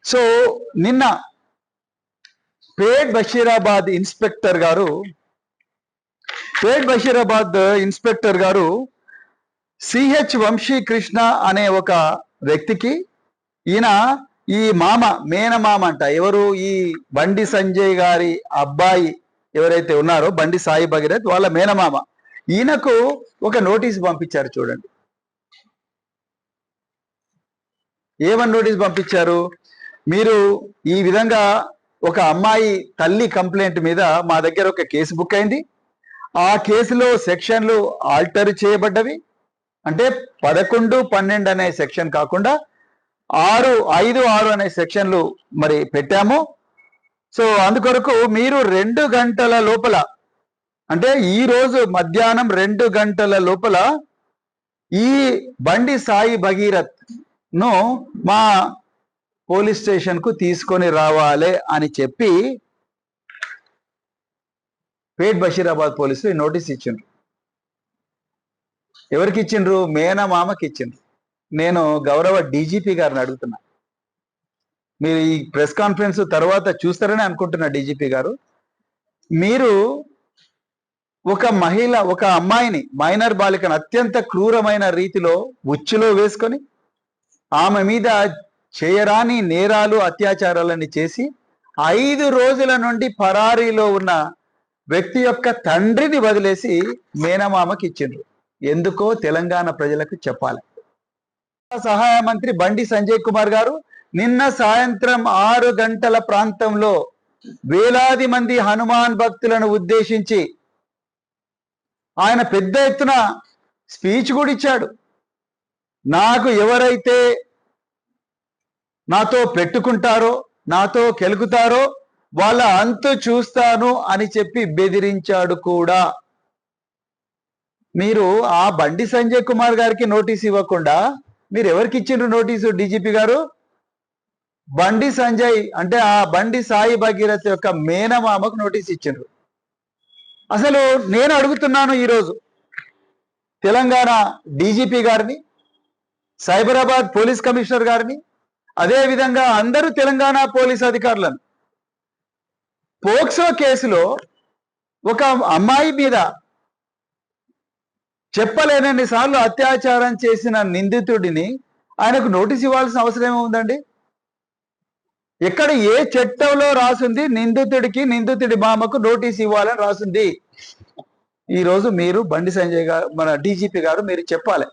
So నిన్న పేట్ Basheerabad inspector గారు CH Vamsikrishna అనే ఒక వ్యక్తికి, ఈయన ఈ మేనమామ అంట, ఎవరు ఈ బండి సంజయ్ గారి అబ్బాయి ఎవరైతే ఉన్నారో బండి సాయి భగీరథ్ వాళ్ళ మేనమామ, ఈయనకు ఒక నోటీస్ పంపించారు. చూడండి ఏమని నోటీస్ పంపించారు. మీరు ఈ విధంగా ఒక అమ్మాయి తల్లి కంప్లైంట్ మీద మా దగ్గర ఒక కేసు బుక్ అయింది. ఆ కేసులో సెక్షన్లు ఆల్టర్ చేయబడ్డవి. అంటే 11, 12 అనే సెక్షన్ కాకుండా 6, 5, 6 అనే సెక్షన్లు మరి పెట్టాము. సో అందుకొరకు మీరు 2 గంటల లోపల, అంటే ఈ రోజు మధ్యాహ్నం 2 గంటల లోపల ఈ బండి సాయి భగీరథ్ ను మా పోలీస్ స్టేషన్ కు తీసుకొని రావాలి అని చెప్పి పేట్ బషీరాబాద్ పోలీసులు నోటీస్ ఇచ్చిండ్రు. ఎవరికి ఇచ్చిండ్రు? మేనమామకి ఇచ్చిండ్రు. నేను గౌరవ డీజీపీ గారిని అడుగుతున్నా, మీరు ఈ ప్రెస్ కాన్ఫరెన్స్ తర్వాత చూస్తారని అనుకుంటున్నా. డీజీపీ గారు, మీరు ఒక అమ్మాయిని, మైనర్ బాలికను అత్యంత క్రూరమైన రీతిలో ఉచ్చులో వేసుకొని ఆమె మీద చేయరాని నేరాలు, అత్యాచారాలని చేసి 5 రోజుల నుండి పరారీలో ఉన్న వ్యక్తి యొక్క తండ్రిని వదిలేసి మేనమామకి ఇచ్చిండ్రు. ఎందుకో తెలంగాణ ప్రజలకు చెప్పాలి. సహాయ మంత్రి బండి సంజయ్ కుమార్ గారు నిన్న సాయంత్రం 6 గంటల ప్రాంతంలో వేలాది మంది హనుమాన్ భక్తులను ఉద్దేశించి ఆయన పెద్ద ఎత్తున స్పీచ్ కూడా ఇచ్చాడు. నాకు ఎవరైతే నాతో పెట్టుకుంటారో, నాతో కెలుకుతారో వాళ్ళ అంతు చూస్తాను అని చెప్పి బెదిరించాడు కూడా. మీరు ఆ బండి సంజయ్ కుమార్ గారికి నోటీస్ ఇవ్వకుండా మీరు ఎవరికి ఇచ్చిండ్రు నోటీసు? డీజీపీ గారు, బండి సంజయ్ అంటే ఆ బండి సాయి భగీరథ్ యొక్క మేనమామకు నోటీస్ ఇచ్చిండ్రు. అసలు నేను అడుగుతున్నాను ఈరోజు తెలంగాణ డీజీపీ గారిని, సైబరాబాద్ పోలీస్ కమిషనర్ గారిని, అదే విధంగా అందరూ తెలంగాణ పోలీస్ అధికారులను, పోక్సో కేసులో ఒక అమ్మాయి మీద చెప్పలేనన్ని సార్లు అత్యాచారం చేసిన నిందితుడిని ఆయనకు నోటీస్ ఇవ్వాల్సిన అవసరం ఏముందండి? ఎక్కడ ఏ చట్టంలో రాసింది నిందితుడికి, నిందితుడి మామకు నోటీస్ ఇవ్వాలని రాసింది? ఈరోజు మీరు బండి సంజయ్ గారు, మన డీజీపీ గారు, మీరు చెప్పాలి.